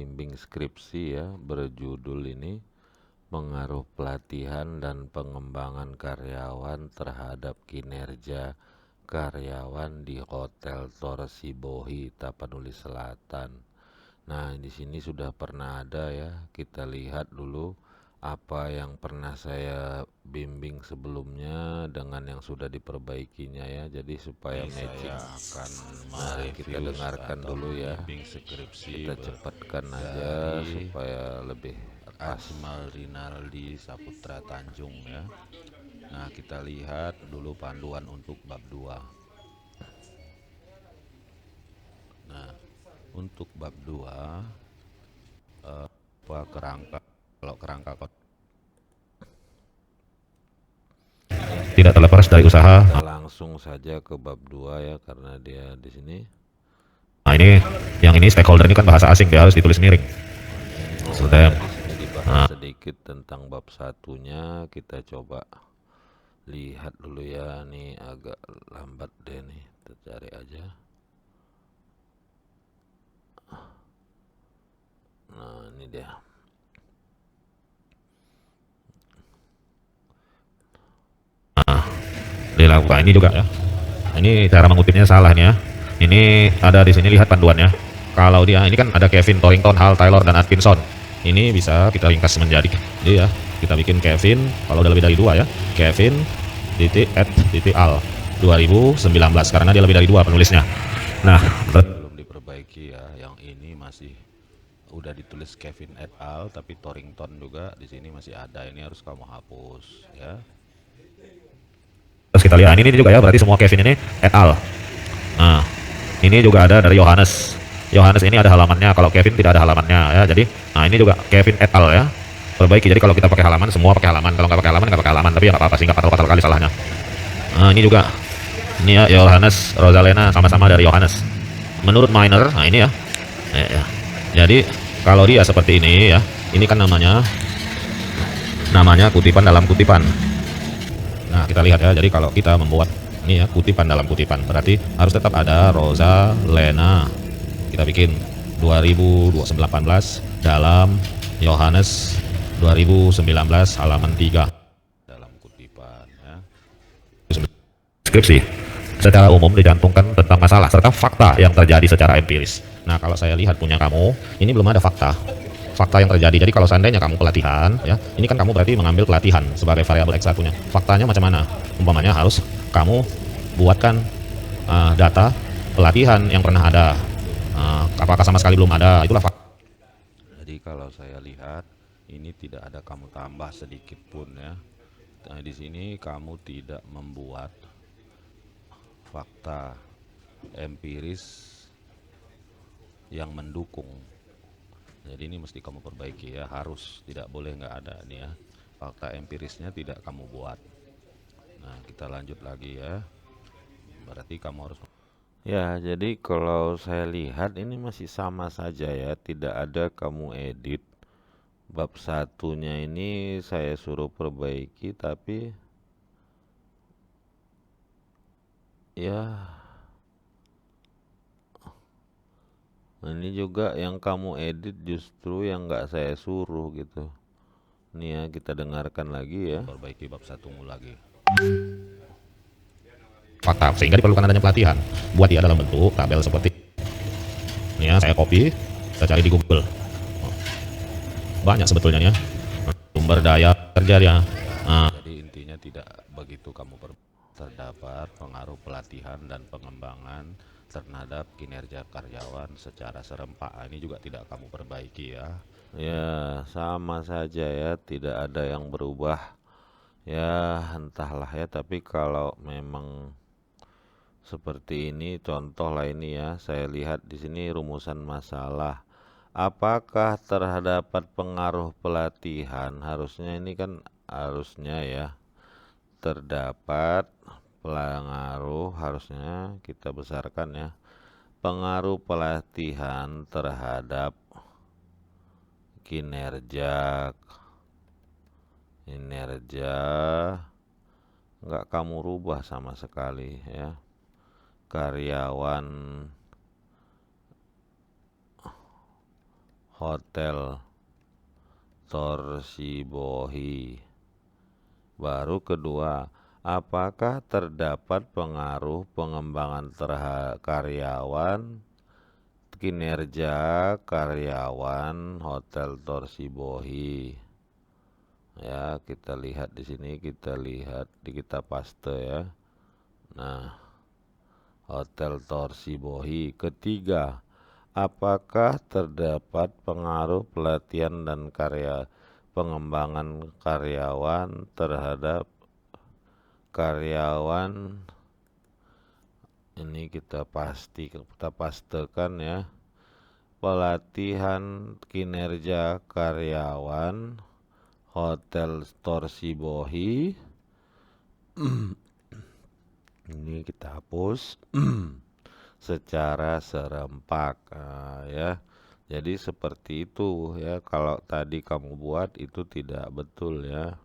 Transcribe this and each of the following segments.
bimbing skripsi ya, berjudul ini pengaruh pelatihan dan pengembangan karyawan terhadap kinerja karyawan di Hotel Torsibohi, Tapanuli Selatan. Nah, di sini sudah pernah ada ya. Kita lihat dulu apa yang pernah saya bimbing sebelumnya dengan yang sudah diperbaikinya ya. Jadi supaya Ini matching. saya akan Nah, kita mereview dengarkan atau dulu ya. membimbing skripsi Kita cepatkan aja dari supaya lebih pas. Ajmal Rinaldi Saputra Tanjung ya. Nah, kita lihat dulu panduan untuk bab 2. Nah, untuk bab 2 kerangka, kalau kerangka tidak terlepas dari usaha. Kita langsung saja ke bab 2 ya, karena dia di sini. Nah, ini yang ini stakeholder ini kan bahasa asing, dia harus ditulis miring. Sudah di sini dibahas sedikit tentang bab satunya. Kita coba lihat dulu ya. Nih agak lambat deh nih. Kita cari aja. Nah, ini dia. Dilakukan ini juga ya. Ini cara mengutipnya salah nih ya. Ini ada di sini, lihat panduannya. Kalau dia ini kan ada Kevin, Torrington, Hal, Taylor, dan Atkinson. Ini bisa kita ringkas menjadi dia ya. Kita bikin Kevin, kalau udah lebih dari 2 ya. Kevin Al 2019 karena dia lebih dari 2 penulisnya. Nah, belum diperbaiki ya. Yang ini masih udah ditulis Kevin et al, tapi Torrington juga di sini masih ada. Ini harus kamu hapus ya. terus kita lihat ini juga ya, berarti semua Kevin ini et al. Nah, ini juga ada dari Yohanes. Yohanes ini ada halamannya, kalau Kevin tidak ada halamannya ya. Jadi, nah ini juga Kevin et al ya. Perbaiki. Jadi kalau kita pakai halaman, semua pakai halaman. Kalau nggak pakai halaman, nggak pakai halaman. Tapi ya nggak apa-apa sih, nggak fatal kali salahnya. Nah, ini juga. Ini ya Yohanes, Rosalena sama-sama dari Yohanes. Menurut Miner, nah ini ya. Ya. Jadi kalau dia seperti ini ya, ini kan namanya kutipan dalam kutipan. Nah, kita lihat ya. Jadi kalau kita membuat ini ya kutipan dalam kutipan, berarti harus tetap ada Rosalena. Kita bikin 2018 dalam Yohanes 2019 halaman 3 dalam kutipan ya. Skripsi secara umum dicantumkan tentang masalah serta fakta yang terjadi secara empiris. Nah, kalau saya lihat punya kamu, ini belum ada fakta yang terjadi. Jadi kalau seandainya kamu pelatihan ya, ini kan kamu berarti mengambil pelatihan sebagai variabel X1-nya. Faktanya macam mana? Umpamanya harus kamu buatkan data pelatihan yang pernah ada. Apakah sama sekali belum ada? Itulah fakta. Jadi kalau saya lihat ini tidak ada kamu tambah sedikit pun ya. Nah, di sini kamu tidak membuat fakta empiris yang mendukung. Jadi ini mesti kamu perbaiki ya, harus tidak boleh nggak ada nih ya. Fakta empirisnya tidak kamu buat. Nah, kita lanjut lagi ya. Berarti kamu harus Ya, jadi kalau saya lihat ini masih sama saja ya, tidak ada kamu edit. Bab satunya ini saya suruh perbaiki, tapi ya ini juga yang kamu edit justru yang nggak saya suruh gitu. Nih ya, kita dengarkan lagi ya. perbaiki bab 1 lagi. Fakta, sehingga diperlukan adanya pelatihan. Buat dia dalam bentuk tabel seperti ini ya. Saya copy, saya cari di Google. Banyak sebetulnya ya sumber daya kerja ya. Jadi intinya tidak begitu kamu terdapat pengaruh pelatihan dan pengembangan terhadap kinerja karyawan secara serempak. Ini juga tidak kamu perbaiki ya. Ya, sama saja ya, tidak ada yang berubah. Ya, entahlah ya, tapi kalau memang seperti ini, contoh lah ini ya, saya lihat di sini rumusan masalah. Apakah terdapat pengaruh pelatihan? Harusnya ini kan harusnya ya, terdapat pengaruh, harusnya kita besarkan ya. Pengaruh pelatihan terhadap kinerja nggak kamu rubah sama sekali ya. Karyawan Hotel Torsibohi. Baru kedua, apakah terdapat pengaruh pengembangan karyawan, kinerja karyawan Hotel Torsibohi? Ya, kita lihat di sini, kita lihat kita paste ya. Nah, Hotel Torsibohi. Ketiga, apakah terdapat pengaruh pelatihan dan pengembangan karyawan terhadap karyawan? Ini kita pastekan ya. Pelatihan kinerja karyawan Hotel Torsibohi. Ini kita hapus secara serempak ya. Jadi seperti itu ya. Kalau tadi kamu buat itu tidak betul ya.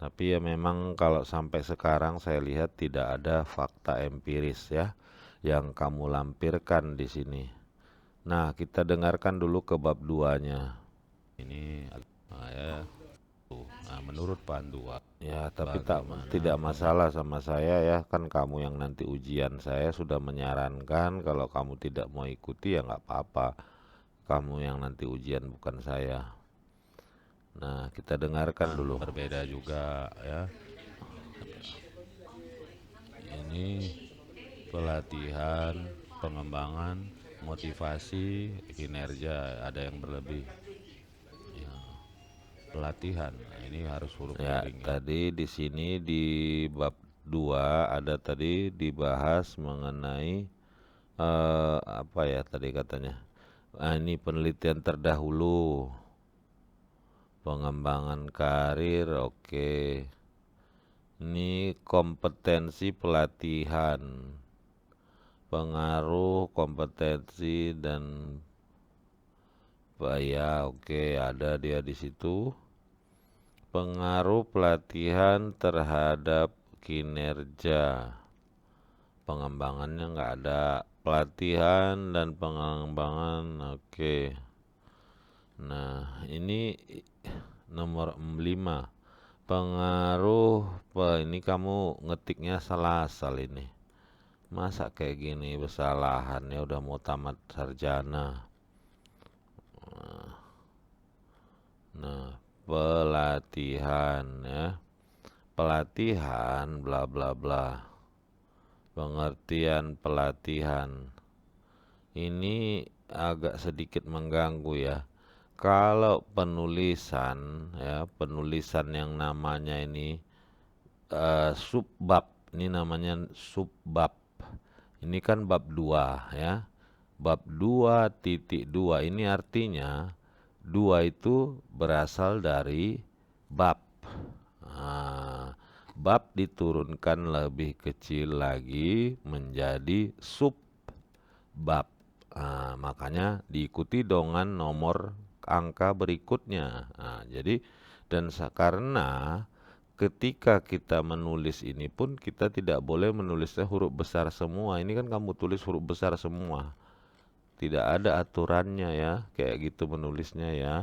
Tapi ya memang kalau sampai sekarang saya lihat tidak ada fakta empiris ya yang kamu lampirkan di sini. Nah, kita dengarkan dulu ke bab 2-nya. Ini ya. Nah, menurut panduan Ya, tapi bagaimana tidak masalah sama saya ya. Kan kamu yang nanti ujian, saya sudah menyarankan kalau kamu tidak mau ikuti ya nggak apa-apa. Kamu yang nanti ujian bukan saya. Nah, kita dengarkan dulu. berbeda juga ya. Ini pelatihan, pengembangan, motivasi, kinerja, ada yang berlebih. Ya, pelatihan, ini harus huruf Ya, miring ya. tadi di sini di bab 2 ada tadi dibahas mengenai apa ya tadi katanya. Ini penelitian terdahulu. Pengembangan karir, oke. Ini kompetensi pelatihan. Pengaruh kompetensi dan ya oke, ada dia di situ. Pengaruh pelatihan terhadap kinerja. Pengembangannya nggak ada. Pelatihan dan pengembangan, oke. Nah, ini nomor 5. Pengaruh, ini kamu ngetiknya salah asal ini. Masa kayak gini kesalahan ya, udah mau tamat sarjana. Nah, pelatihan ya. Pelatihan bla bla bla. Pengertian pelatihan. Ini agak sedikit mengganggu ya. Kalau penulisan ya, penulisan yang namanya ini subbab, ini namanya subbab. Ini kan bab 2 ya. Bab 2.2 ini artinya 2 itu berasal dari bab. Nah, bab diturunkan lebih kecil lagi menjadi subbab. Nah, makanya diikuti dengan nomor angka berikutnya. Nah, jadi dan karena ketika kita menulis ini pun kita tidak boleh menulisnya huruf besar semua. Ini kan kamu tulis huruf besar semua. Tidak ada aturannya ya, kayak gitu menulisnya ya.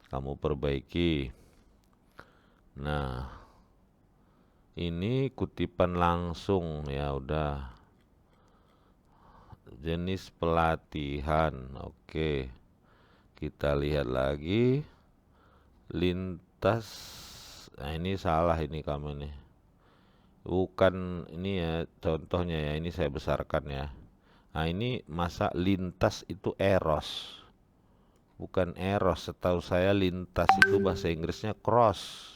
Kamu perbaiki. Nah, ini kutipan langsung ya udah. Jenis pelatihan, oke. Kita lihat lagi. Lintas, nah ini salah ini kamu nih. Bukan ini ya contohnya ya, ini saya besarkan ya. Nah ini masa lintas itu eros. Bukan eros, setahu saya lintas itu bahasa Inggrisnya cross.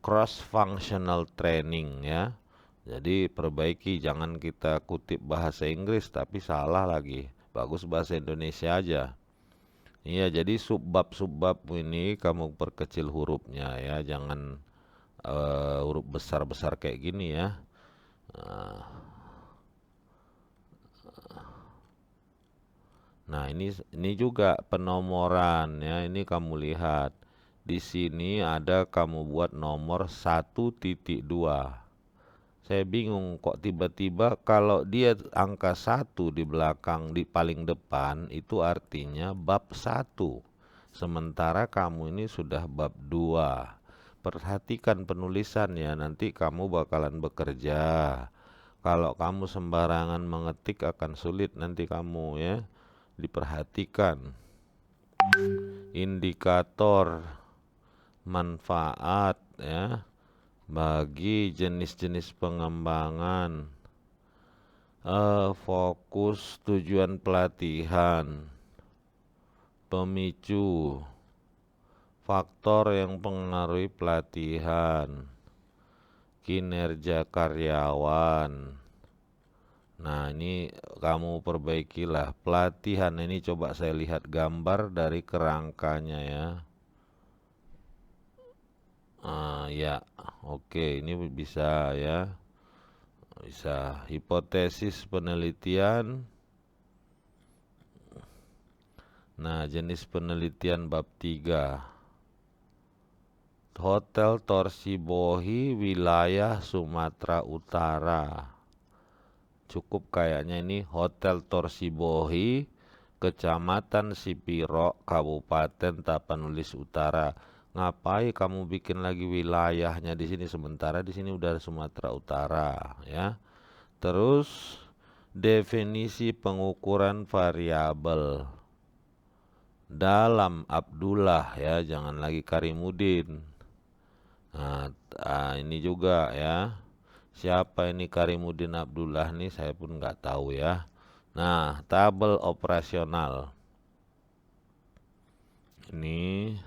Cross functional training ya. Jadi perbaiki, jangan kita kutip bahasa Inggris tapi salah lagi. Bagus bahasa Indonesia aja. Iya, jadi subbab-subbab ini kamu perkecil hurufnya ya, jangan huruf besar-besar kayak gini ya. Nah, ini juga penomoran ya. Ini kamu lihat. Di sini ada kamu buat nomor 1.2. Saya bingung kok tiba-tiba kalau dia angka 1 di belakang di paling depan itu artinya bab 1. Sementara kamu ini sudah bab 2. Perhatikan penulisannya, nanti kamu bakalan bekerja. Kalau kamu sembarangan mengetik akan sulit nanti kamu ya. Diperhatikan. Indikator manfaat ya bagi jenis-jenis pengembangan, fokus tujuan pelatihan, pemicu, faktor yang mempengaruhi pelatihan, kinerja karyawan. Nah, ini kamu perbaikilah pelatihan ini. Coba saya lihat gambar dari kerangkanya ya. Ya, oke, ini bisa ya. Bisa hipotesis penelitian. Nah, jenis penelitian bab 3. Hotel Torsibohi, wilayah Sumatera Utara. Cukup kayaknya ini Hotel Torsibohi, Kecamatan Sipiro, Kabupaten Tapanuli Utara. Ngapain kamu bikin lagi wilayahnya di sini, sementara di sini udah Sumatera Utara ya. Terus definisi pengukuran variabel dalam Abdullah ya, jangan lagi Karimudin. Nah, ini juga ya. Siapa ini Karimudin Abdullah nih, saya pun nggak tahu ya. Nah, tabel operasional ini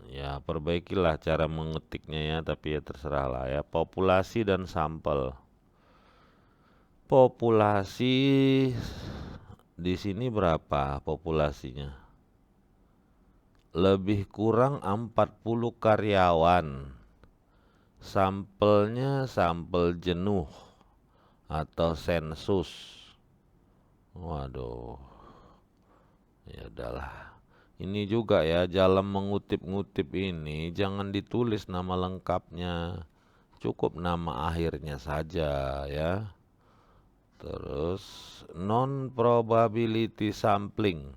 ya, perbaikilah cara mengetiknya ya, tapi ya terserah lah ya. Populasi dan sampel. Populasi di sini berapa populasinya? Lebih kurang 40 karyawan. Sampelnya sampel jenuh atau sensus. Waduh. Ya udahlah. Ini juga ya, dalam mengutip-ngutip ini jangan ditulis nama lengkapnya. Cukup nama akhirnya saja ya. Terus non probability sampling.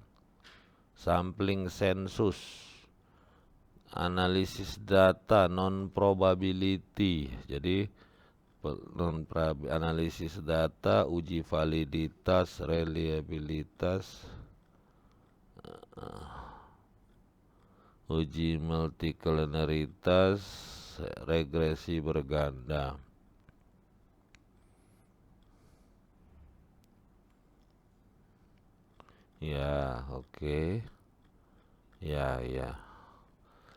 Sampling sensus. Analisis data non probability. Jadi analisis data, uji validitas, reliabilitas, uji multikolinialitas, regresi berganda. Ya, oke. Ya, ya.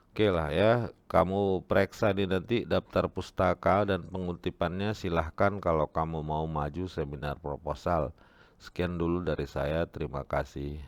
Oke lah ya, kamu periksa nih nanti daftar pustaka dan pengutipannya. Silahkan kalau kamu mau maju seminar proposal. Sekian dulu dari saya, terima kasih.